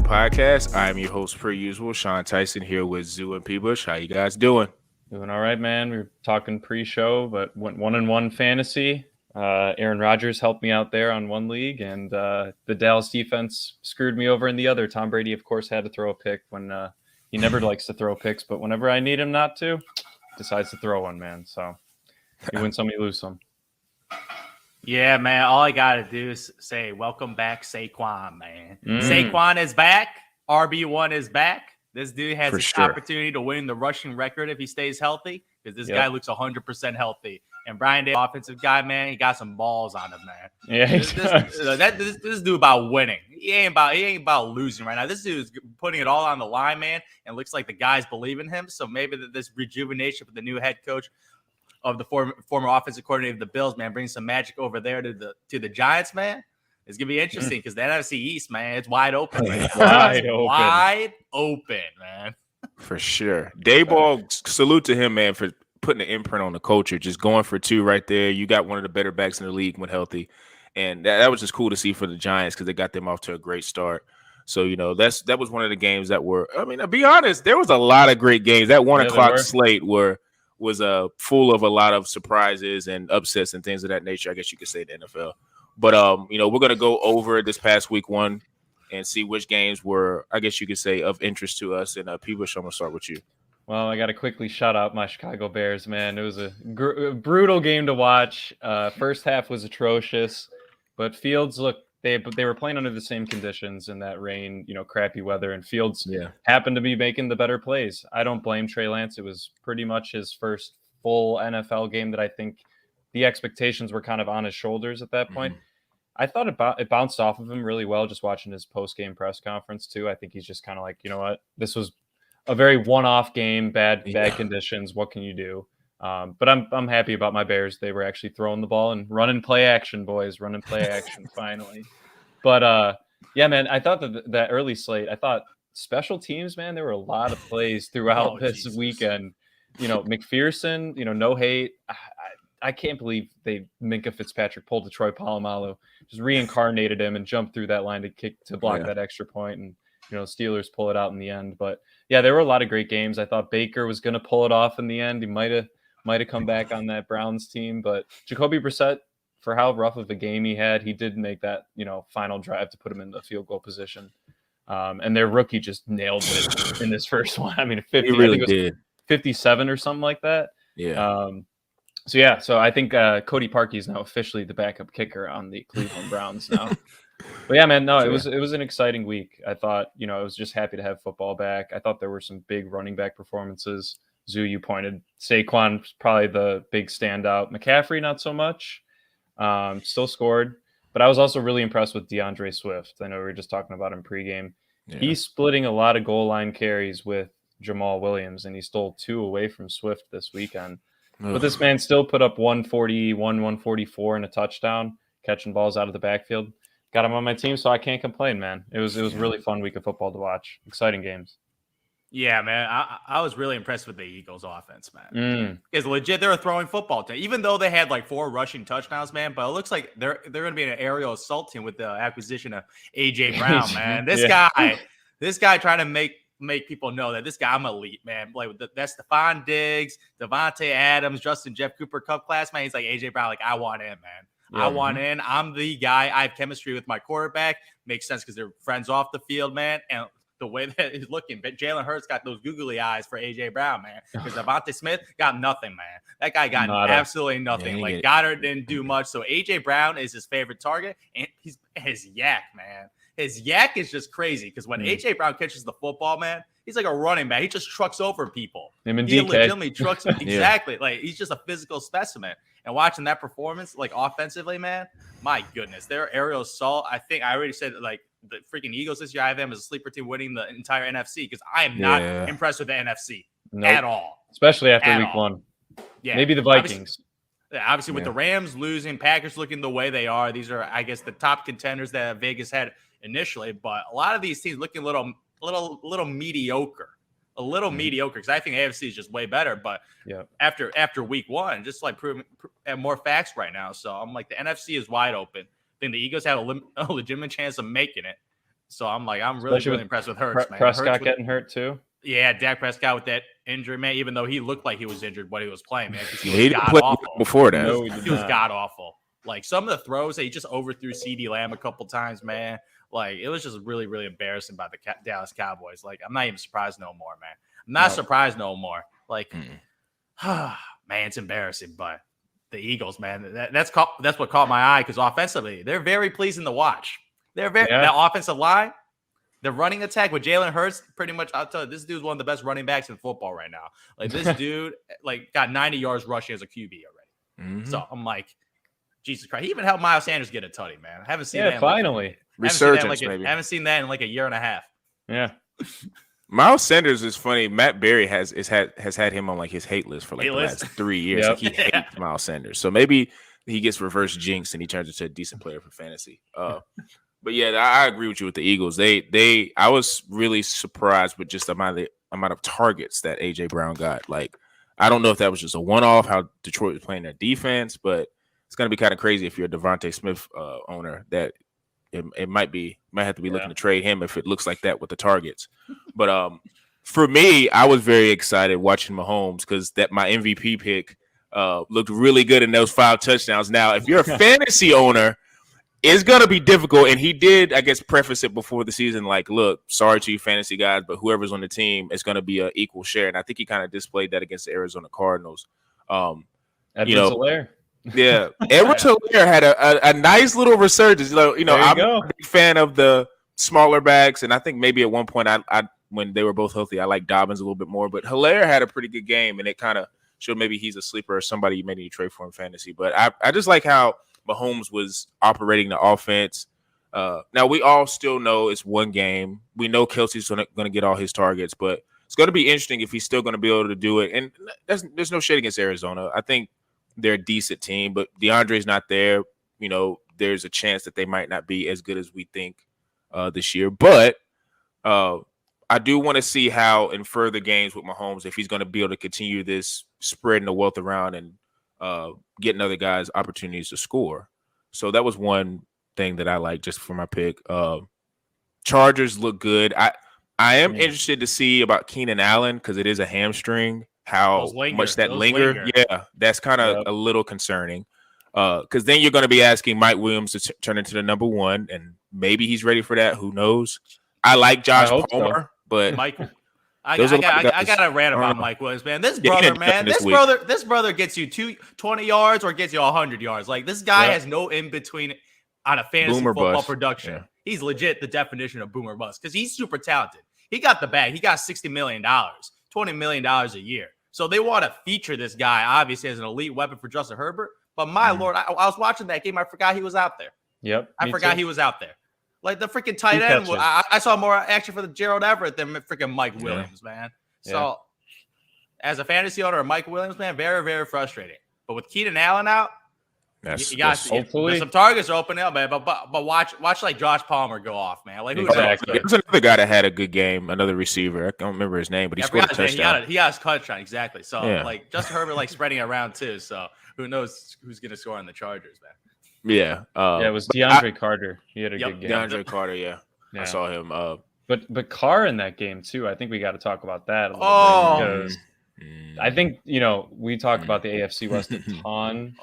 Podcast. I'm your host, per usual, Sean Tyson, here with Zoo and P. Bush. How you guys doing? Doing all right, man. We were talking pre-show, but went 1-1 fantasy. Aaron Rodgers helped me out there on one league, and the Dallas defense screwed me over in the other. Tom Brady, of course, had to throw a pick when he never likes to throw picks, but whenever I need him not to, decides to throw one, man. So you win some, you lose some. Yeah, man. All I got to do is say, welcome back, Saquon, man. Saquon is back. RB1 is back. This dude has the opportunity to win the rushing record if he stays healthy, because this guy looks 100% healthy. And Brian Day, offensive guy, man, he got some balls on him, man. Yeah, this dude about winning. He ain't about losing right now. This dude is putting it all on the line, man, and looks like the guys believe in him. So maybe this rejuvenation with the new head coach of the former offensive coordinator of the Bills, man, brings some magic over there to the Giants, man. It's gonna be interesting because the NFC East, man, it's wide open. Wide open, man. For sure. Dayball, salute to him, man, for putting an imprint on the culture, just going for two right there. You got one of the better backs in the league when healthy. And that was just cool to see for the Giants because they got them off to a great start. So, that was one of the games that were, to be honest, there was a lot of great games. That 1 o'clock slate was full of a lot of surprises and upsets and things of that nature, I guess you could say, in the NFL. But, we're going to go over this past week one and see which games were, I guess you could say, of interest to us. And, P-Bush, I'm going to start with you. Well, I got to quickly shout out my Chicago Bears, man. It was a brutal game to watch. First half was atrocious, but Fields, look, they were playing under the same conditions in that rain, crappy weather, and Fields happened to be making the better plays. I don't blame Trey Lance. It was pretty much his first full NFL game that I think the expectations were kind of on his shoulders at that point. I thought it bounced off of him really well, just watching his post-game press conference too. I think he's just kind of like, you know what, this was a very one-off game, bad conditions. What can you do? But I'm happy about my Bears. They were actually throwing the ball and running play action, boys. Running play action finally. But yeah, man, I thought that early slate, I thought special teams, man, there were a lot of plays throughout this weekend. McPherson, no hate. I can't believe Minka Fitzpatrick pulled a Troy Polamalu, just reincarnated him and jumped through that line to block that extra point, and Steelers pull it out in the end. But yeah, there were a lot of great games. I thought Baker was going to pull it off in the end. He might have come back on that Browns team, but Jacoby Brissett, for how rough of a game he had, he did make that final drive to put him in the field goal position. And their rookie just nailed it in this first one. I mean, 50, he really did. 57 or something like that. Yeah. So I think Cody Parkey is now officially the backup kicker on the Cleveland Browns now. But yeah, man, no, it was an exciting week. I thought, I was just happy to have football back. I thought there were some big running back performances. Zoo, you pointed. Saquon probably the big standout. McCaffrey, not so much. Still scored. But I was also really impressed with DeAndre Swift. I know we were just talking about him pregame. Yeah. He's splitting a lot of goal line carries with Jamal Williams, and he stole 2 away from Swift this weekend. But this man still put up 144 and a touchdown, catching balls out of the backfield. Got him on my team, so I can't complain, man. It was a really fun week of football to watch. Exciting games. Yeah, man. I was really impressed with the Eagles offense, man. Because legit, they were throwing football today, even though they had like 4 rushing touchdowns, man. But it looks like they're going to be an aerial assault team with the acquisition of AJ Brown, man. This guy trying to make people know that this guy, I'm elite, man. Like that's Stephon Diggs, Devontae Adams, Justin Jeff Cooper Cup class, man. He's like AJ Brown, like I want in, man. I want in. I'm the guy. I have chemistry with my quarterback. Makes sense because they're friends off the field, man. And the way that he's looking, but Jalen Hurts got those googly eyes for AJ Brown, man. Because Devontae Smith got nothing, man. That guy got absolutely nothing. Like Goddard didn't do much. So AJ Brown is his favorite target, and he's his yak, man. His yak is just crazy because when AJ Brown catches the football, man, he's like a running back. He just trucks over people. Him and he DK. Legitimately trucks exactly. Like he's just a physical specimen. And watching that performance, like offensively, man, my goodness, their aerial assault. I think I already said like the freaking Eagles this year. I have them as a sleeper team winning the entire NFC because I am not impressed with the NFC at all, especially after week 1. Yeah, maybe the Vikings. Obviously, with the Rams losing, Packers looking the way they are, these are, I guess, the top contenders that Vegas had initially. But a lot of these teams looking a little mediocre. A little mediocre because I think AFC is just way better. But after week 1, just like proving more facts right now. So I'm like, the NFC is wide open. I think the Eagles have a legitimate chance of making it. So I'm really impressed with Hurts, man. Prescott getting hurt too. Yeah, Dak Prescott with that injury, man. Even though he looked like he was injured when he was playing, man, because he didn't play before that. No, he was god awful. Like some of the throws that he just overthrew CeeDee Lamb a couple times, man. Like it was just really, really embarrassing by the Dallas Cowboys. Like I'm not even surprised no more, man. I'm not surprised no more. Like, man, it's embarrassing. But the Eagles, man, that's what caught my eye because offensively, they're very pleasing to watch. They're that offensive line. The running attack with Jalen Hurts, pretty much, I'll tell you, this dude's one of the best running backs in football right now. Like, this dude, got 90 yards rushing as a QB already. Mm-hmm. So, I'm like, Jesus Christ. He even helped Miles Sanders get a tutty, man. I haven't seen that. Finally. Resurgence, maybe. I haven't seen that in like a year and a half. Yeah. Miles Sanders is funny. Matt Berry has had him on, like, his hate list for, like, the last 3 years. Like, he hates Miles Sanders. So, maybe he gets reverse jinx and he turns into a decent player for fantasy. But yeah, I agree with you with the Eagles. I was really surprised with just the amount of targets that AJ Brown got. Like, I don't know if that was just a one-off how Detroit was playing their defense, but it's gonna be kind of crazy if you're a Devontae Smith owner that it might have to be looking to trade him if it looks like that with the targets. But for me, I was very excited watching Mahomes because my MVP pick looked really good in those 5 touchdowns. Now, if you're a fantasy owner, it's going to be difficult, and he did, I guess, preface it before the season, like, look, sorry to you fantasy guys, but whoever's on the team, it's going to be an equal share, and I think he kind of displayed that against the Arizona Cardinals. Edwards-Helaire. Yeah, Edwards-Helaire had a nice little resurgence. I'm a big fan of the smaller backs, and I think maybe at one point, I when they were both healthy, I liked Dobbins a little bit more, but Helaire had a pretty good game, and it kind of showed maybe he's a sleeper or somebody you may need to trade for in fantasy. But I just like how Mahomes was operating the offense. Now, we all still know it's one game. We know Kelsey's going to get all his targets, but it's going to be interesting if he's still going to be able to do it. And there's no shade against Arizona. I think they're a decent team, but DeAndre's not there. There's a chance that they might not be as good as we think this year. But I do want to see how in further games with Mahomes, if he's going to be able to continue this spreading the wealth around and getting other guys opportunities to score. So that was one thing that I like just for my pick. Chargers look good. I am interested to see about Keenan Allen because it is a hamstring. How much that linger? Yeah, that's kind of a little concerning. Because then you're going to be asking Mike Williams to turn into the number 1, and maybe he's ready for that. Who knows? I like Josh Palmer, but Michael. I got to rant about Mike Williams, man. This brother gets you 20 yards or gets you 100 yards. Like, this guy has no in between on a fantasy football production. Yeah. He's legit the definition of boomer bust because he's super talented. He got the bag. He got $60 million, $20 million a year. So they want to feature this guy, obviously, as an elite weapon for Justin Herbert. But my Lord, I was watching that game. I forgot he was out there. Yep. I forgot he was out there. Like the freaking tight end, I saw more action for the Gerald Everett than freaking Mike Williams, man. So, as a fantasy owner of Mike Williams, man, very, very frustrating. But with Keenan Allen out, hopefully some targets are opening up, man. But watch like Josh Palmer go off, man. Like exactly. There's another guy that had a good game, another receiver. I don't remember his name, but he scored a touchdown. He got his touchdown exactly. So like Justin Herbert spreading it around too. So who knows who's gonna score on the Chargers, man. Yeah. It was DeAndre Carter. He had a good game. DeAndre Carter, yeah. I saw him. But Carr in that game too. I think we got to talk about that a little bit because I think we talk about the AFC West a ton.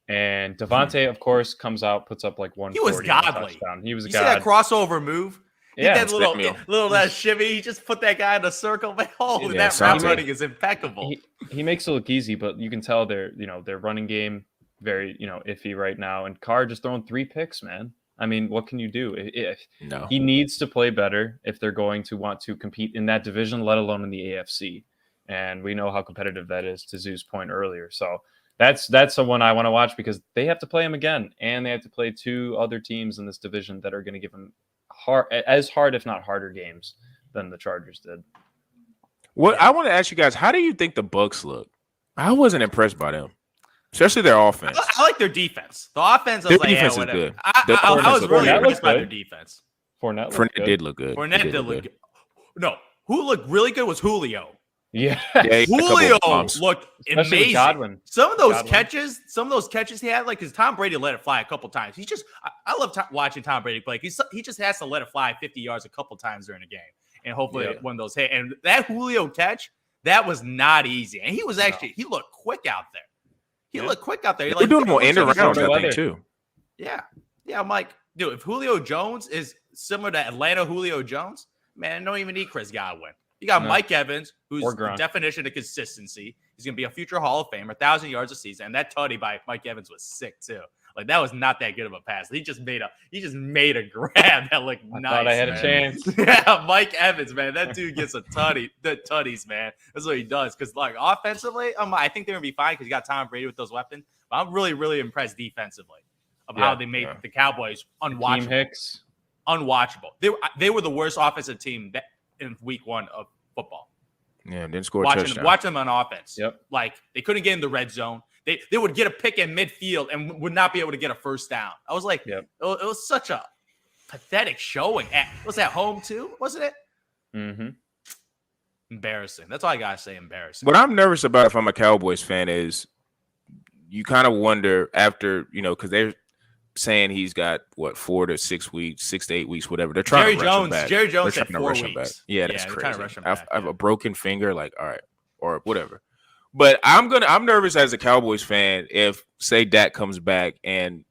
And Devontae, of course, comes out, puts up like 140. He was godly. Touchdown. He was you see that crossover move? Yeah, that little that shimmy. He just put that guy in a circle. Man, that route running is impeccable. He makes it look easy, but you can tell their running game very iffy right now. And Carr just throwing 3 picks, man. I mean, what can you do? He needs to play better if they're going to want to compete in that division, let alone in the AFC. And we know how competitive that is, to Zoo's point earlier. So that's the one I want to watch because they have to play him again, and they have to play 2 other teams in this division that are going to give him as hard, if not harder, games than the Chargers did. I want to ask you guys, how do you think the Bucs look? I wasn't impressed by them. Especially their offense. I like their defense. The offense, I was their defense is good. I was really impressed by their defense. Fournette did look good. Fournette did look good. No, who looked really good was Julio. Yeah. Yeah, he had a couple Julio of bombs. looked Especially with amazing. Godwin. Some of those Godwin. catches he had, like, because Tom Brady let it fly a couple times. I love watching Tom Brady play. He just has to let it fly 50 yards a couple times during the game, and hopefully one of those hit. And that Julio catch, that was not easy. And he was actually he looked quick out there. He looked quick out there. We're doing more end like arounds, I weather. think, too. Yeah. I'm like, dude, if Julio Jones is similar to Atlanta Julio Jones, man, don't even need Chris Godwin. You got Mike Evans, who's the definition of consistency. He's going to be a future Hall of Famer, 1,000 yards a season. And that tutty by Mike Evans was sick, too. Like, that was not that good of a pass. He just made a grab that looked nice. Thought I had a chance. Yeah, Mike Evans, man. That dude gets the tutties, man. That's what he does. Because, like, offensively, I think they're going to be fine because you got Tom Brady with those weapons. But I'm really, really impressed defensively of how they made the Cowboys unwatchable. Team Hicks. Unwatchable. They were the worst offensive team in week 1 of football. Yeah, didn't score a touchdown. Watch them on offense. Yep. Like, they couldn't get in the red zone. They would get a pick in midfield and would not be able to get a first down. I was like, it was such a pathetic showing. Was that home too? Wasn't it? Mm-hmm. Embarrassing. That's all I gotta say. Embarrassing. What I'm nervous about if I'm a Cowboys fan is you kind of wonder after, because they're saying he's got 4 to 6 weeks, 6 to 8 weeks, whatever. They're trying to rush him back. Jerry Jones they're said trying 4 to rush him back. weeks. Yeah, that's crazy. To rush him I back, have a broken finger, like, all right, or whatever. But I'm nervous as a Cowboys fan if, say, Dak comes back and,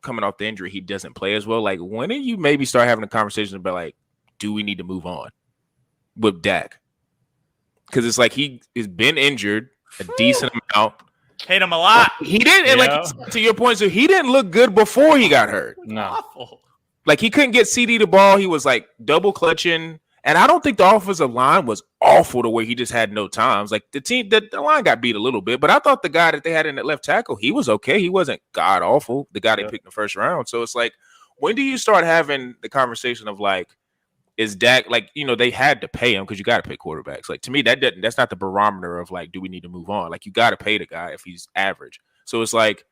coming off the injury, he doesn't play as well. Like, when do you maybe start having a conversation about, like, do we need to move on with Dak? Because it's like he has been injured a decent amount. Hate him a lot. He didn't, like, to your point, so he didn't look good before he got hurt. No. Awful. Like, he couldn't get CD the ball. He was, like, double clutching. And I don't think the offensive line was awful the way he just had no times. Like, the line got beat a little bit, but I thought the guy that they had in that left tackle, he was okay. He wasn't god awful, the guy they picked in the first round. So it's like, when do you start having the conversation of, like, is Dak, like, they had to pay him because you got to pay quarterbacks. Like, to me, that's not the barometer of, like, do we need to move on? Like, you got to pay the guy if he's average. So it's like,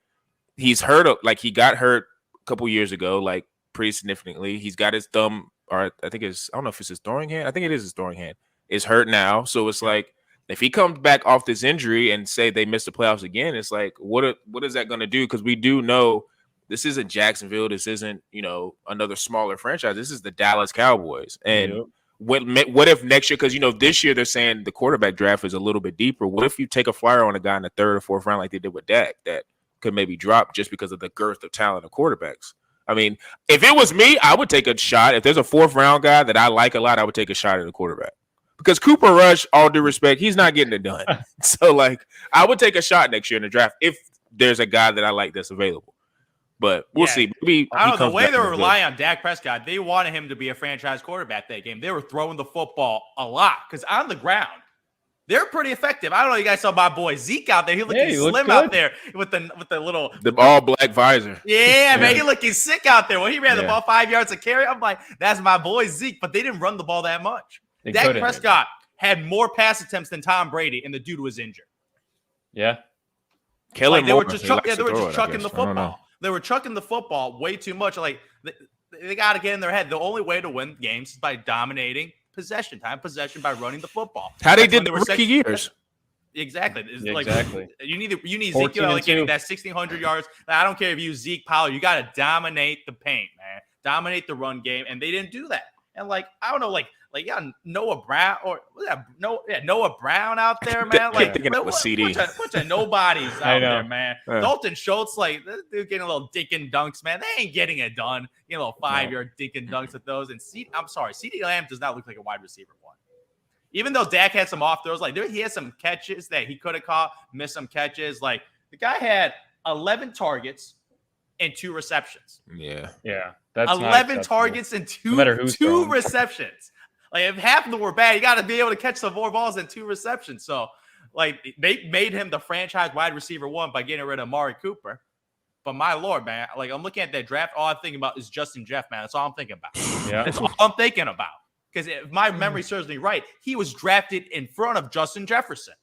he's hurt, like, he got hurt a couple years ago, like, pretty significantly. He's got his thumb, or I don't know if it's his throwing hand. I think it is his throwing hand. It's hurt now. So it's like, if he comes back off this injury and say they miss the playoffs again, it's like, what is that going to do? Because we do know this isn't Jacksonville. This isn't, another smaller franchise. This is the Dallas Cowboys. And what if next year, because, this year they're saying the quarterback draft is a little bit deeper. What if you take a flyer on a guy in the 3rd or 4th round like they did with Dak that could maybe drop just because of the girth of talent of quarterbacks? I mean, if it was me, I would take a shot. If there's a 4th round guy that I like a lot, I would take a shot at the quarterback. Because Cooper Rush, all due respect, he's not getting it done. So, like, I would take a shot next year in the draft if there's a guy that I like that's available. But we'll see. Maybe I don't know. The way they were relying on Dak Prescott, they wanted him to be a franchise quarterback that game. They were throwing the football a lot because on the ground, they're pretty effective. I don't know. You guys saw my boy Zeke out there. He looking slim out there with the little all black visor. Yeah, man, he looking sick out there. When he ran the ball 5 yards a carry, I'm like, that's my boy Zeke. But they didn't run the ball that much. Dak Prescott had more pass attempts than Tom Brady, and the dude was injured. Yeah, Kellen Moore. They were just chucking the football. They were chucking the football way too much. Like they got to get in their head. The only way to win games is by dominating possession by running the football. How they did the rookie years. Exactly. Exactly. Like, you need Zeke getting that 1,600 yards. I don't care if you use Zeke Powell. You got to dominate the paint, man. Dominate the run game, and they didn't do that. And I don't know, Noah Brown Noah Brown out there, man. Like bunch of nobodies out there, man. Dalton Schultz, this dude getting a little dink and dunks, man. They ain't getting it done. Getting a little 5-yard dink and dunks with those. And CeeDee Lamb does not look like a wide receiver one. Even though Dak had some off throws, he had some catches that he could have caught, missed some catches. Like, the guy had 11 targets and 2 receptions. Yeah. That's 11 targets and two receptions. Like, if half of them were bad, you got to be able to catch some more balls than 2 receptions. So, they made him the franchise wide receiver one by getting rid of Amari Cooper. But my Lord, man, I'm looking at that draft. All I'm thinking about is Justin Jeff, man. That's all I'm thinking about. Yeah. That's all I'm thinking about. Because if my memory serves me right, he was drafted in front of Justin Jefferson.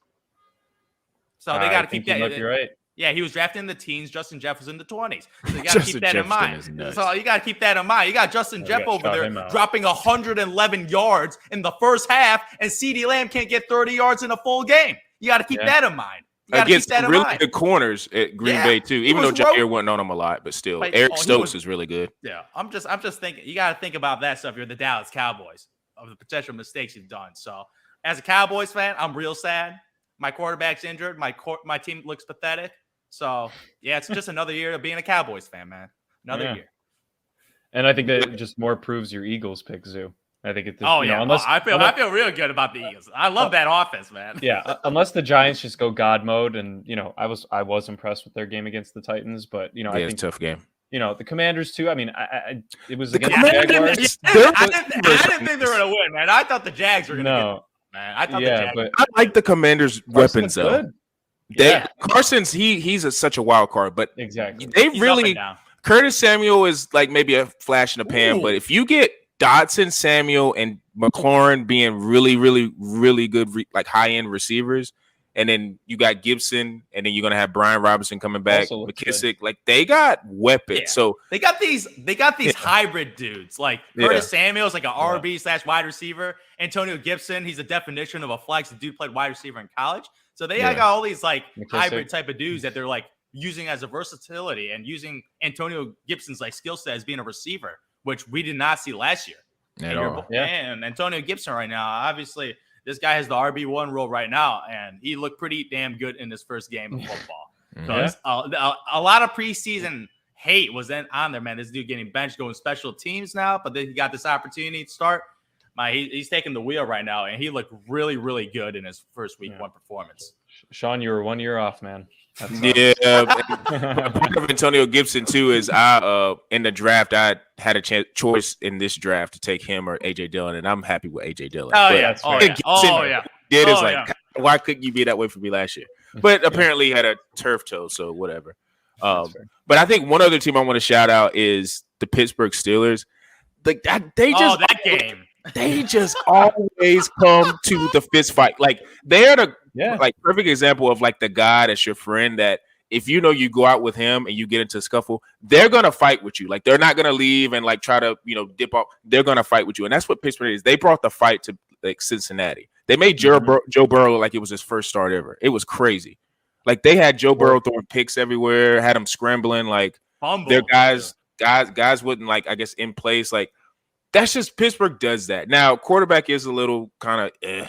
So they got to keep that. You're right. Yeah, he was drafted in the teens. Justin Jeff was in the 20s. So you got to keep that in mind. So you got to keep that in mind. You got Justin Jeff over there dropping 111 yards in the first half, and CeeDee Lamb can't get 30 yards in a full game. You got to keep that in mind. Against really good corners at Green Bay too, even though Jair wasn't on them a lot, but still, Eric Stokes is really good. Yeah, I'm just thinking you got to think about that stuff. You're the Dallas Cowboys of the potential mistakes you've done. So, as a Cowboys fan, I'm real sad. My quarterback's injured. My team looks pathetic. So, yeah, it's just another year of being a Cowboys fan, man. Another year. And I think that it just more proves your Eagles pick, Zoo. I think it's I feel real good about the Eagles. I love that offense, man. Yeah, unless the Giants just go God mode, and I was impressed with their game against the Titans, but I think it's a tough game. The Commanders too. I mean, it was the against the Jaguars. I didn't think they were going to win, man. I thought the Jags were going to win. Man, I thought the Jags. But I like the Commanders' weapons though. Carson's he's such a wild card, but exactly they really Curtis Samuel is like maybe a flash in the pan, but if you get Dotson, Samuel, and McLaurin being really, really, really good, like high-end receivers, and then you got Gibson, and then you're gonna have Brian Robinson coming back, McKissick. Like they got weapons. Yeah. So they got these hybrid dudes. Like Curtis Samuel is like an RB / wide receiver. Antonio Gibson, he's a definition of a flex. The dude played wide receiver in college. So they got all these like hybrid type of dudes that they're like using as a versatility and using Antonio Gibson's like skill set as being a receiver, which we did not see last year. And Antonio Gibson right now, obviously, this guy has the RB1 role right now, and he looked pretty damn good in his first game of football. So a lot of preseason hate was then on there, man. This dude getting benched, going special teams now, but then he got this opportunity to start. He's taking the wheel right now, and he looked really, really good in his first week one performance. Sean, you were 1 year off, man. Part of Antonio Gibson too is in the draft I had a choice in this draft to take him or AJ Dillon, and I'm happy with AJ Dillon. Why couldn't you be that way for me last year? But apparently he had a turf toe, so whatever. But I think one other team I want to shout out is the Pittsburgh Steelers. They just always come to the fist fight. Like they're the perfect example of like the guy that's your friend that if you go out with him and you get into a scuffle, they're gonna fight with you. Like they're not gonna leave and like try to dip off. They're gonna fight with you, and that's what Pittsburgh is. They brought the fight to like Cincinnati. They made Joe Burrow like it was his first start ever. It was crazy. Like they had Joe Burrow throwing picks everywhere, had him scrambling. Like their guys wouldn't like I guess in place like. That's just Pittsburgh does that. Now, quarterback is a little kind of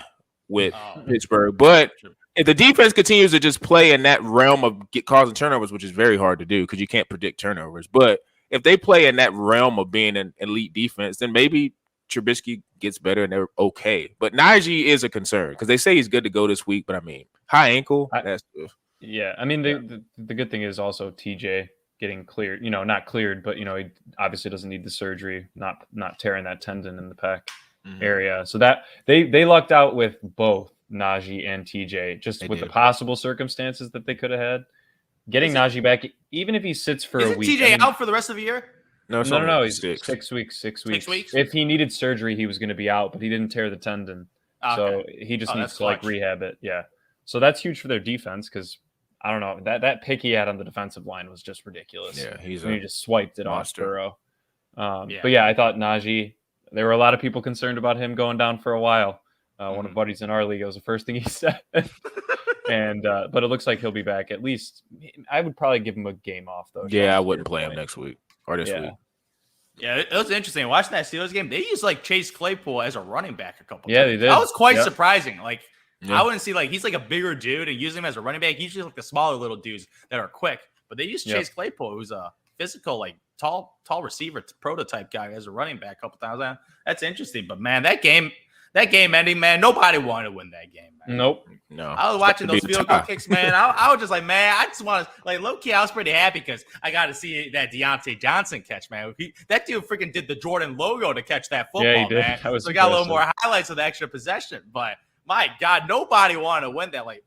with Pittsburgh, but if the defense continues to just play in that realm of causing turnovers, which is very hard to do because you can't predict turnovers, but if they play in that realm of being an elite defense, then maybe Trubisky gets better and they're okay. But Najee is a concern because they say he's good to go this week, but I mean, high ankle, that's tough. Yeah, I mean, the good thing is also TJ getting cleared, not cleared, but he obviously doesn't need the surgery, not tearing that tendon in the pec area. So that they lucked out with both Najee and TJ, just with the possible circumstances that they could have had. Getting Najee back, even if he sits for a week. TJ out for the rest of the year? No. He's 6 weeks. 6 weeks. If he needed surgery, he was going to be out, but he didn't tear the tendon, so he just needs to rehab it. Yeah, so that's huge for their defense because. I don't know. That pick he had on the defensive line was just ridiculous. Yeah, he just swiped it off Burrow. But yeah, I thought Najee. There were a lot of people concerned about him going down for a while. One of the buddies in our league, it was the first thing he said. And but it looks like he'll be back. At least I would probably give him a game off though. Yeah, I wouldn't play him next week or this week. Yeah, it was interesting watching that Steelers game. They used like Chase Claypool as a running back a couple. Yeah, they did. That was quite surprising. Like. Yeah. I wouldn't see he's like a bigger dude and using him as a running back. Usually like the smaller little dudes that are quick, but they used Chase Claypool, who's a physical, like tall receiver prototype guy as a running back a couple times. That's interesting. But man, that game ending, man, nobody wanted to win that game, man. Nope. No. I was watching those field goal kicks, man. I was just like, man, I just want to like low key. I was pretty happy because I got to see that Deontay Johnson catch, man. That dude freaking did the Jordan logo to catch that football, yeah, he did. Man. So we got a little more highlights of the extra possession, but. My God, nobody wanted to win that. Like,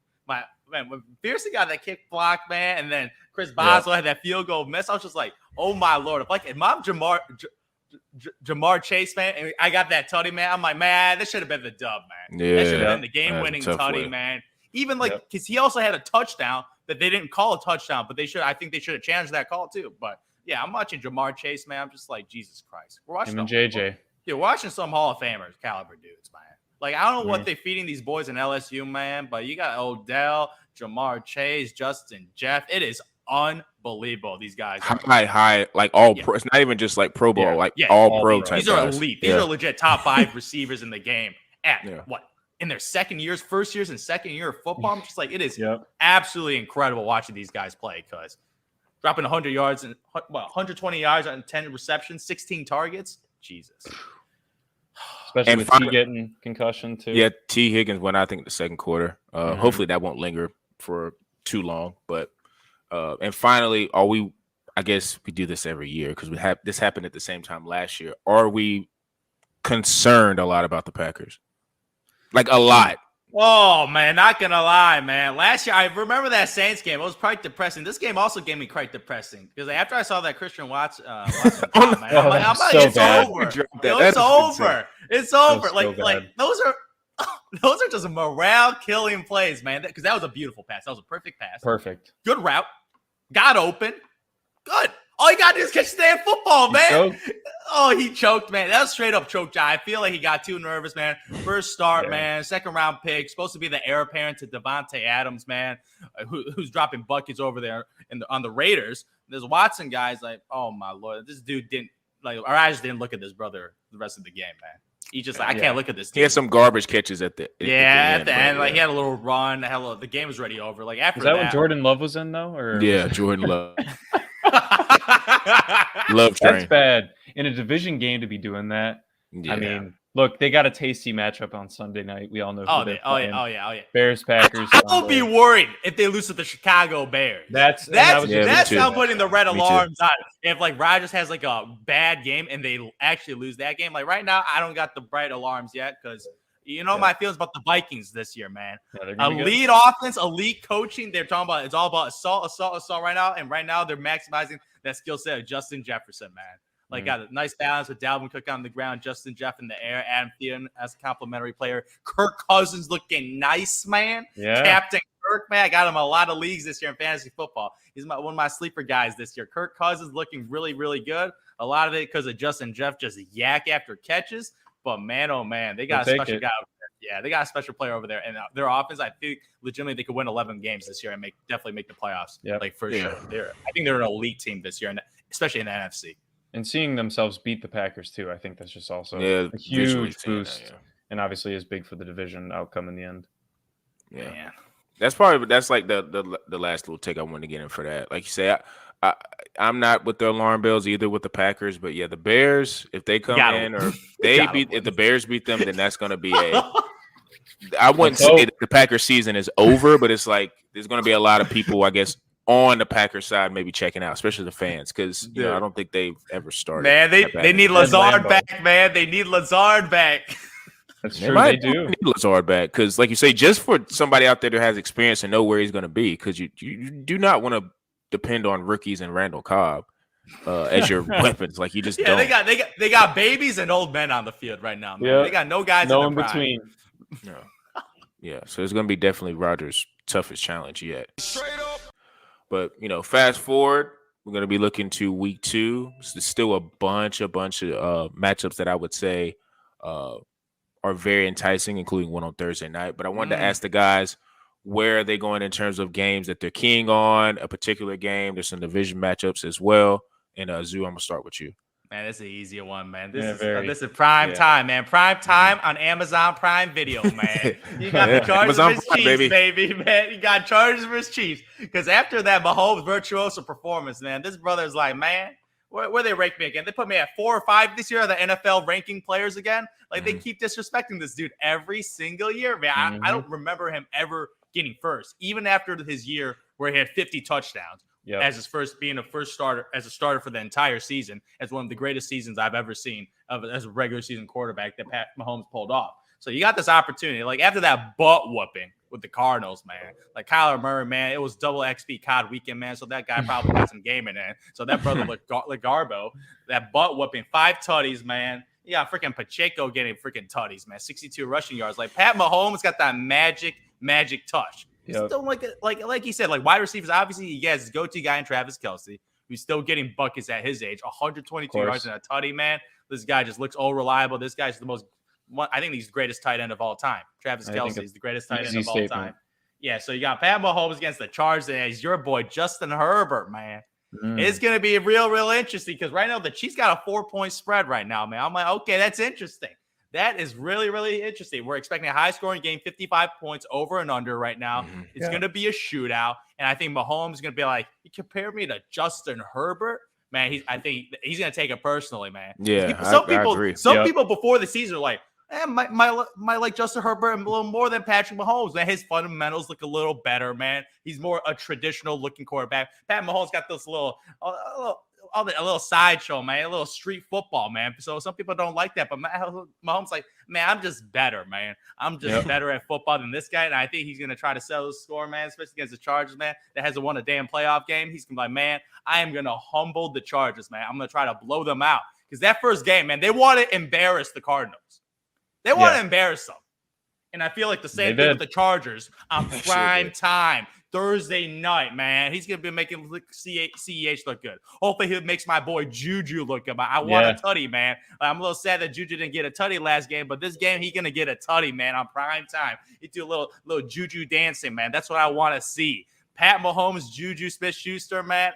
when Pearson got that kick block, man, and then Chris Boswell had that field goal miss, I was just like, oh, my Lord. If I'm Jamar Chase, man, and I got that tutty, man, I'm like, man, this should have been the dub, man. Yeah. That should have been the game-winning tutty, man. Even, because he also had a touchdown that they didn't call a touchdown, but they should. I think they should have challenged that call too. But yeah, I'm watching Jamar Chase, man. I'm just like, Jesus Christ. We're watching him and JJ. Yeah, we're watching some Hall of Famers caliber dudes, man. Like, I don't know what they're feeding these boys in LSU, man, but you got Odell, Jamar Chase, Justin Jeff. It is unbelievable. These guys are high, like all pro. It's not even just like Pro Bowl, all pro type. These are guys. elite. These are legit top 5 receivers in the game at what? In their first years and second year of football. I'm just like, it is absolutely incredible watching these guys play because dropping 100 yards and 120 yards on 10 receptions, 16 targets. Jesus. Especially with T getting concussion too. Yeah, T Higgins went, I think, the second quarter. Hopefully that won't linger for too long. But and finally, I guess we do this every year because this happened at the same time last year. Are we concerned a lot about the Packers? Like a lot. Oh, man, not going to lie, man. Last year, I remember that Saints game. It was quite depressing. This game also gave me quite depressing because after I saw that Christian Watson man, I'm like, it's over. It's over. It's over. Like those are just morale-killing plays, man. Because that was a beautiful pass. That was a perfect pass. Perfect. Good route. Got open. Good. All you got to do is catch the damn football, man. Oh, he choked, man. That was straight up choke job. I feel like he got too nervous, man. First start, man. Second round pick. Supposed to be the heir apparent to Devontae Adams, man, who's dropping buckets over there on the Raiders. There's Watson guys like, oh my Lord, this dude didn't like. Our eyes didn't look at this brother the rest of the game, man. He just like, I can't look at this dude. He had some garbage catches at the end. Like he had a little run. The game was already over. Like after that when Jordan Love was in though, or Jordan Love. Love train. That's bad in a division game to be doing that. I mean, look, they got a tasty matchup on Sunday night. We all know. Oh yeah. Bears, Packers. I won't be worried if they lose to the Chicago Bears. That's how putting the red alarms on. If like Rodgers has like a bad game and they actually lose that game, like right now, I don't got the bright alarms yet because. You know my feelings about the Vikings this year, man. Elite offense, elite coaching. They're talking about it's all about assault right now. And right now they're maximizing that skill set of Justin Jefferson, man. Like got a nice balance with Dalvin Cook on the ground, Justin Jeff in the air, Adam Thielen as a complimentary player. Kirk Cousins looking nice, man. Yeah. Captain Kirk, man. I got him a lot of leagues this year in fantasy football. He's one of my sleeper guys this year. Kirk Cousins looking really, really good. A lot of it because of Justin Jeff just yak after catches. But man, oh man, they got a special guy over there. Yeah, they got a special player over there, and their offense. I think legitimately they could win 11 games this year and definitely make the playoffs. Yeah, like for sure. I think they're an elite team this year, and especially in the NFC. And seeing themselves beat the Packers too, I think that's just also a huge boost, and obviously is big for the division outcome in the end. Yeah, man. That's like the last little take I wanted to get in for that. Like you say, I'm not with the alarm bells either with the Packers, but yeah, the Bears, if they come in or if the Bears beat them, then that's going to be I wouldn't say that the Packers season is over, but it's like there's going to be a lot of people, I guess, on the Packers side maybe checking out, especially the fans, because I don't think they've ever started. Man, they need Lazard back, man. They need Lazard back. That's true. They do need Lazard back because, like you say, just for somebody out there that has experience and know where he's going to be, because you do not want to depend on rookies and Randall Cobb as your weapons. Like you just don't. They got babies and old men on the field right now. Man. They got no guys in between. Yeah, so it's going to be definitely Rodgers' toughest challenge yet. Straight up. But fast forward, we're going to be looking to week 2. There's still a bunch of matchups that I would say are very enticing, including one on Thursday night. But I wanted to ask the guys, where are they going in terms of games that they're keying on, a particular game? There's some division matchups as well. And Zoo, I'm going to start with you. Man, this is an easier one, man. This is prime time, man. Prime time on Amazon Prime Video, man. You got the Chargers vs. Chiefs, baby, man. You got Chargers vs. Chiefs. Because after that Mahomes virtuoso performance, man, this brother's like, man, where they rank me again? They put me at 4 or 5 this year, the NFL ranking players again. Like, they keep disrespecting this dude every single year, man. I don't remember him ever getting first, even after his year where he had 50 touchdowns. Yep. As his first starter for the entire season, as one of the greatest seasons I've ever seen as a regular season quarterback that Pat Mahomes pulled off. So you got this opportunity, like after that butt whooping with the Cardinals, man, like Kyler Murray, man, it was double XP COD weekend, man. So that guy probably got some gaming in. So that brother looked like Garbo, that butt whooping, 5 tutties, man. You got freaking Pacheco getting freaking tutties, man, 62 rushing yards. Like Pat Mahomes got that magic touch. Still like you said, like wide receivers. Obviously, he has his go-to guy in Travis Kelce, who's still getting buckets at his age. 122 yards and a tutty, man. This guy just looks all reliable. This guy's the most. I think he's the greatest tight end of all time. Travis Kelce is the greatest tight end of all time. Yeah, so you got Pat Mahomes against the Chargers, and he's your boy Justin Herbert, man. It's going to be real interesting because right now the Chiefs got a 4-point spread right now, man. I'm like, okay, that's interesting. That is really interesting. We're expecting a high-scoring game, 55 points over and under right now. It's going to be a shootout, and I think Mahomes is going to be like, you compare me to Justin Herbert? Man, I think he's going to take it personally, man. Yeah, I agree. Some Yep. people before the season are like, my like Justin Herbert a little more than Patrick Mahomes. Man, his fundamentals look a little better, man. He's more a traditional looking quarterback. Pat Mahomes got this little sideshow, man, a little street football, man. So some people don't like that, but Mahomes like, man, I'm just better, man. I'm just better at football than this guy, and I think he's gonna try to sell the score, man, especially against the Chargers, man, that hasn't won a damn playoff game. He's gonna be like, man, I am gonna humble the Chargers, man. I'm gonna try to blow them out because that first game, man, they want to embarrass the Cardinals. They want to embarrass them. And I feel like the same thing with the Chargers on prime time, Thursday night, man. He's going to be making CEH look good. Hopefully he makes my boy Juju look good. I want a tutty, man. I'm a little sad that Juju didn't get a tutty last game, but this game he's going to get a tutty, man, on prime time. He do a little Juju dancing, man. That's what I want to see. Pat Mahomes, Juju Smith-Schuster, man.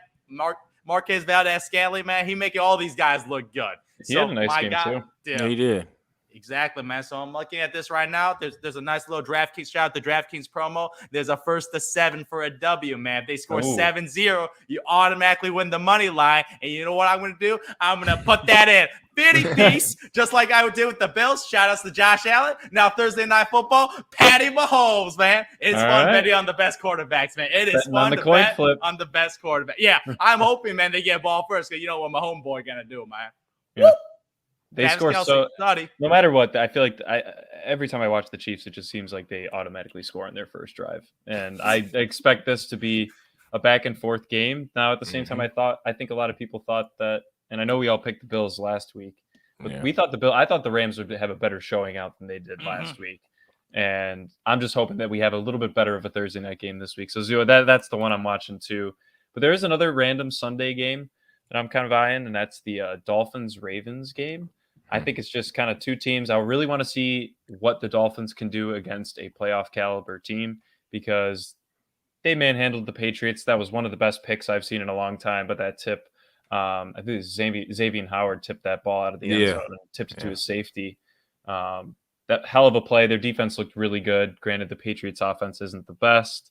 Marquez Valdez-Scantling, man. He making all these guys look good. He had a nice game, too. Yeah, he did. Exactly, man. So I'm looking at this right now. There's a nice little DraftKings. Shout out to DraftKings promo. There's a 1st to 7 for a W, man. If they score 7-0, you automatically win the money line. And you know what I'm going to do? I'm going to put that in 50 piece, just like I did with the Bills. Shout outs to Josh Allen. Now Thursday Night Football, Patty Mahomes, man. It's fun betting on the best quarterbacks, man. It is fun to bet on the best quarterback. Yeah, I'm hoping, man, they get ball first because you know what my homeboy going to do, man. Yeah. Woo! They score no matter what. I feel like every time I watch the Chiefs, it just seems like they automatically score on their first drive. And I expect this to be a back and forth game. Now, at the same time, I think a lot of people thought that, and I know we all picked the Bills last week, but I thought the Rams would have a better showing out than they did last week. And I'm just hoping that we have a little bit better of a Thursday night game this week. So Zio, that's the one I'm watching too. But there is another random Sunday game that I'm kind of eyeing, and that's the Dolphins-Ravens game. I think it's just kind of two teams. I really want to see what the Dolphins can do against a playoff caliber team because they manhandled the Patriots. That was one of the best picks I've seen in a long time. But that tip, I think it was Xavier Howard tipped that ball out of the end zone and tipped it to his safety. That hell of a play. Their defense looked really good. Granted, the Patriots offense isn't the best.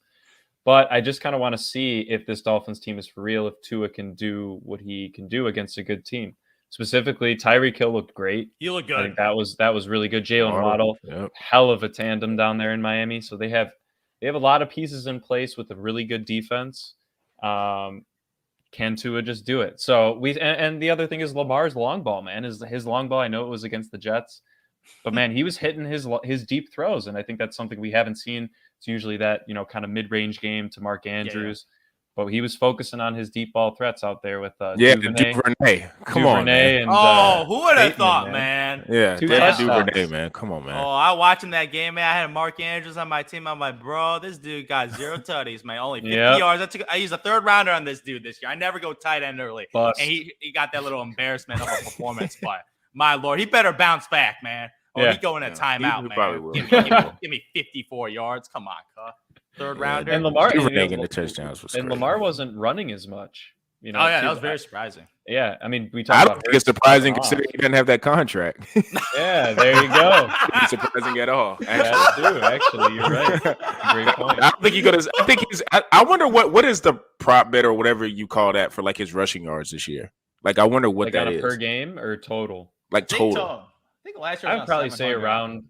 But I just kind of want to see if this Dolphins team is for real, if Tua can do what he can do against a good team. Specifically, Tyreek Hill looked great. He looked good. I think that was really good. Jalen Waddle, hell of a tandem down there in Miami. So they have a lot of pieces in place with a really good defense. Can Tua just do it? So and the other thing is Lamar's long ball, man. His long ball. I know it was against the Jets, but man, he was hitting his deep throws, and I think that's something we haven't seen. It's usually that kind of mid-range game to Mark Andrews. Yeah. But he was focusing on his deep ball threats out there with Duvernay. Come on, man. And, who would have thought, man? Yeah, Duvernay, man. Come on, man. Oh, I watching that game, man. I had Mark Andrews on my team. I'm like, bro, this dude got 0 tutties, man. Only 50 yards. I used a 3rd rounder on this dude this year. I never go tight end early. And he got that little embarrassment of a performance. But my Lord, he better bounce back, man. Or he going a timeout, man. Probably will. Give me 54 yards. Come on, cuh. 3rd rounder. And Lamar the touchdowns was Lamar wasn't running as much. That was very surprising. Yeah, I mean, I don't think it's surprising considering he doesn't have that contract. Yeah, there you go. It's surprising at all. Actually, you're right. Great point. I don't think he goes. I think he's. I wonder what is the prop bet or whatever you call that for like his rushing yards this year. Like I wonder what that is per game or total. Like total. I think last year I would probably say around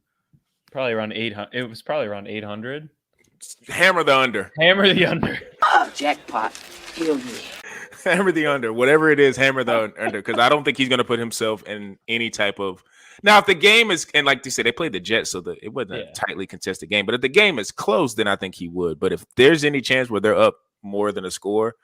800. It was probably around 800. Hammer the under. Hammer the under. Oh, jackpot. Kill me. Hammer the under. Whatever it is, hammer the under. Because I don't think he's going to put himself in any type of. Now, if the game is, and like they said, they played the Jets, so it wasn't a tightly contested game. But if the game is close, then I think he would. But if there's any chance where they're up more than a score,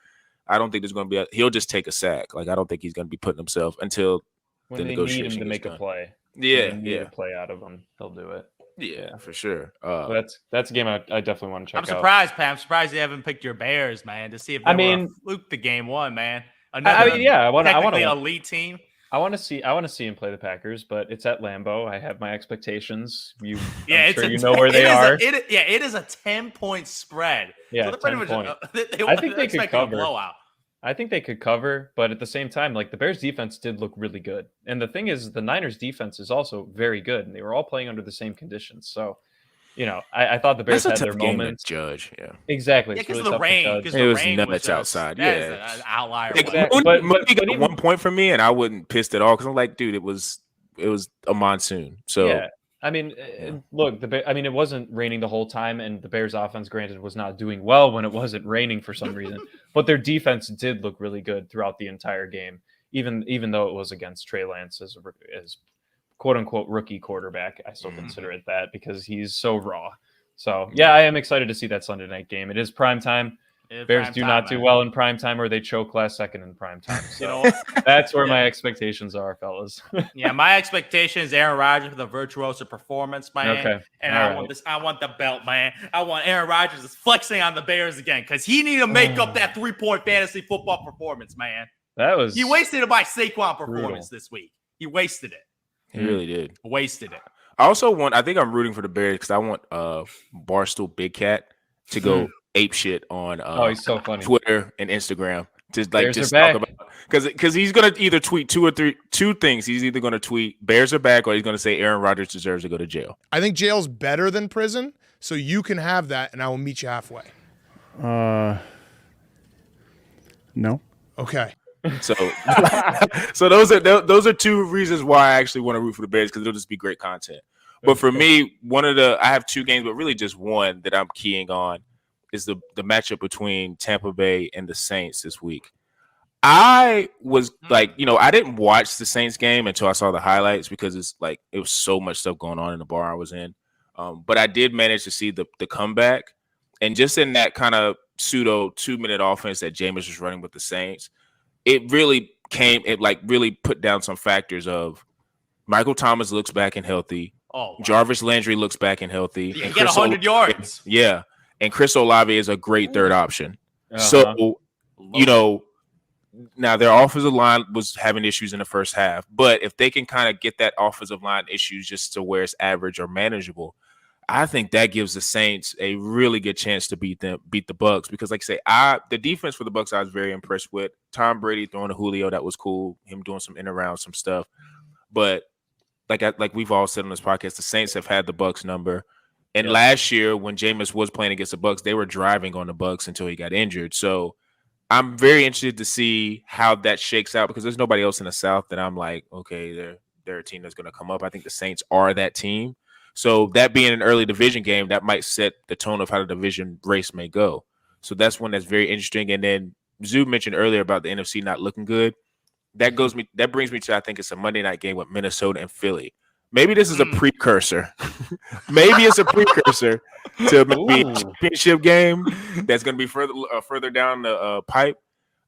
I don't think there's going to be. He'll just take a sack. Like I don't think he's going to be putting himself until when they need him to make a play. Yeah, a play out of him, he'll do it. Yeah, for sure. That's a game I definitely want to check I'm out. surprised, Pat. I'm surprised you haven't picked your Bears, man, to see if they were fluke the game one, man. I want to elite team. I want to see him play the Packers, but it's at Lambeau. I have my expectations. I'm sure you know where they are. It is a 10-point spread. Yeah, so they're pretty much. I think they could cover. A blowout. I think they could cover, but at the same time, like the Bears defense did look really good. And the thing is, the Niners defense is also very good, and they were all playing under the same conditions. So, I thought the Bears had their moments. Judge, yeah, exactly. Yeah, because the rain. It was nuts outside. Yeah, an outlier. Exactly. But got 1 point for me, and I wasn't pissed at all because I'm like, dude, it was a monsoon. So yeah. I mean, look, it wasn't raining the whole time, and the Bears' offense, granted, was not doing well when it wasn't raining for some reason. But their defense did look really good throughout the entire game, even though it was against Trey Lance as quote unquote rookie quarterback. I still consider it that because he's so raw. So yeah, I am excited to see that Sunday night game. It is prime time. Bears do not do well in prime time, or they choke last second in prime time. So that's where my expectations are, fellas. Yeah, my expectation is Aaron Rodgers with a virtuoso performance, man. Okay. And I want the belt, man. I want Aaron Rodgers flexing on the Bears again because he need to make up that 3-point fantasy football performance, man. He wasted it by Saquon performance this week. He wasted it. He really did. Wasted it. I think I'm rooting for the Bears because I want Barstool Big Cat to go ape shit on he's so funny. Twitter and Instagram to just talk about because he's gonna either tweet two things. He's either gonna tweet Bears are back or he's gonna say Aaron Rodgers deserves to go to jail. I think jail's better than prison, so you can have that, and I will meet you halfway. No. Okay. So those are two reasons why I actually want to root for the Bears because it'll just be great content. But for me, I have 2 games, but really just one that I'm keying on is the matchup between Tampa Bay and the Saints this week. I was like, I didn't watch the Saints game until I saw the highlights because it was so much stuff going on in the bar I was in. But I did manage to see the comeback, and just in that kind of pseudo 2-minute offense that Jameis was running with the Saints, it really really put down some factors of Michael Thomas looks back and healthy. Oh, wow. Jarvis Landry looks back and healthy. Yeah, get 100 yards. Yeah. And Chris Olave is a great third option. Uh-huh. So, now their offensive line was having issues in the first half, but if they can kind of get that offensive line issues just to where it's average or manageable, I think that gives the Saints a really good chance to beat the Bucs because, like I say, the defense for the Bucs I was very impressed with. Tom Brady throwing a Julio, that was cool. Him doing some in around some stuff, but like we've all said on this podcast, the Saints have had the Bucs number. And last year, when Jameis was playing against the Bucs, they were driving on the Bucs until he got injured. So I'm very interested to see how that shakes out because there's nobody else in the South that I'm like, okay, they're a team that's going to come up. I think the Saints are that team. So that being an early division game, that might set the tone of how the division race may go. So that's one that's very interesting. And then Zoo mentioned earlier about the NFC not looking good. That brings me to, I think it's a Monday night game with Minnesota and Philly. Maybe this is a precursor. Maybe it's a precursor to maybe a championship game that's going to be further down the pipe.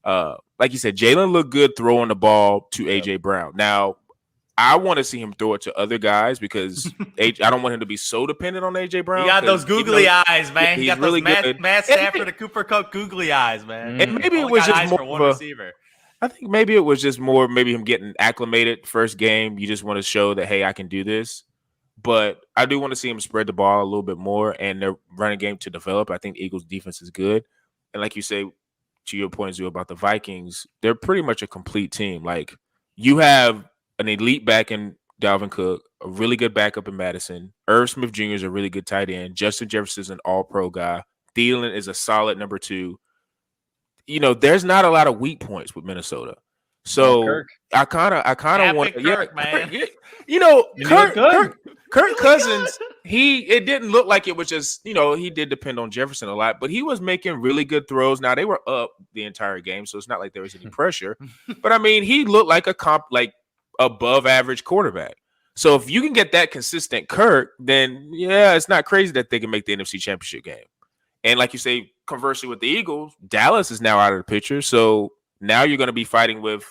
Like you said, Jalen looked good throwing the ball to A.J. Brown. Now, I want to see him throw it to other guys because I don't want him to be so dependent on A.J. Brown. He got those googly eyes, man. He got those really good. Matt Stafford and Cooper Kupp googly eyes, man. And maybe it was just more of a receiver. I think maybe it was just more maybe him getting acclimated first game. You just want to show that, hey, I can do this. But I do want to see him spread the ball a little bit more and their running game to develop. I think Eagles defense is good. And like you say, to your point, Zoo, about the Vikings, they're pretty much a complete team. Like you have an elite back in Dalvin Cook, a really good backup in Madison. Irv Smith Jr. is a really good tight end. Justin Jefferson is an all-pro guy. Thielen is a solid number 2. There's not a lot of weak points with Minnesota. So I kind of want Kirk, man. Kirk Cousins, it didn't look like it was just, he did depend on Jefferson a lot, but he was making really good throws. Now they were up the entire game, so it's not like there was any pressure. But I mean, he looked like above average quarterback. So if you can get that consistent Kirk, then yeah, it's not crazy that they can make the NFC Championship game. And like you say, conversely with the Eagles, Dallas is now out of the picture. So now you're going to be fighting with,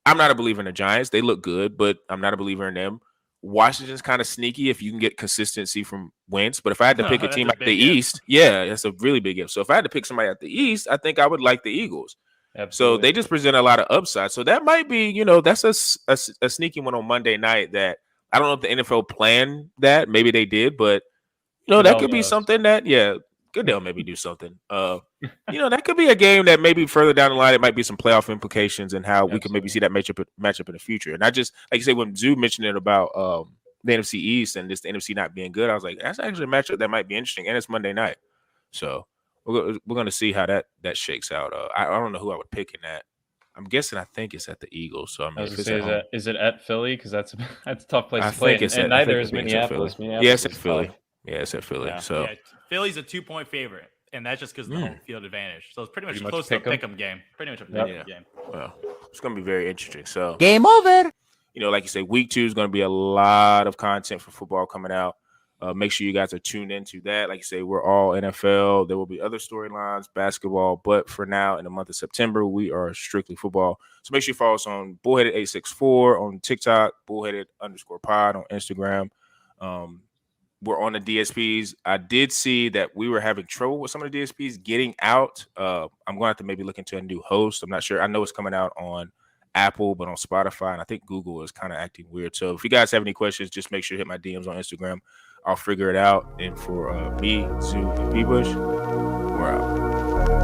I'm not a believer in the Giants. They look good, but I'm not a believer in them. Washington's kind of sneaky if you can get consistency from Wentz. But if I had to pick a That's team a out the big if. East, yeah, that's a really big if. So if I had to pick somebody out the East, I think I would like the Eagles. Absolutely. So they just present a lot of upside. So that might be, that's a sneaky one on Monday night that I don't know if the NFL planned that. Maybe they did, but that could be knows. something that, Goodell maybe do something. That could be a game that maybe further down the line, it might be some playoff implications and how we could maybe see that matchup in the future. And I just, like you say, when Zoo mentioned it about the NFC East and just the NFC not being good, I was like, that's actually a matchup that might be interesting. And it's Monday night. So we're going to see how that shakes out. I don't know who I would pick in that. I'm guessing I think it's at the Eagles. So I mean, I was gonna say, is it at Philly? Because that's a tough place to play. And neither is Minneapolis. Yeah, it's at Philly. Yeah, it's at Philly. Yeah. So Philly's a 2-point favorite, and that's just because of the home field advantage. So it's pretty much close to a pick'em game. Pretty much a pick'em game. Well, it's going to be very interesting. So Game over. Like you say, week 2 is going to be a lot of content for football coming out. Make sure you guys are tuned into that. Like you say, we're all NFL. There will be other storylines, basketball, but for now, in the month of September, we are strictly football. So make sure you follow us on Bullheaded864 on TikTok, Bullheaded_pod on Instagram. We're on the DSPs. I did see that we were having trouble with some of the DSPs getting out. I'm going to have to maybe look into a new host. I'm not sure. I know it's coming out on Apple, but on Spotify, and I think Google is kind of acting weird. So if you guys have any questions, just make sure to hit my DMs on Instagram. I'll figure it out. And for me, Zoo, and B-Bush, we're out.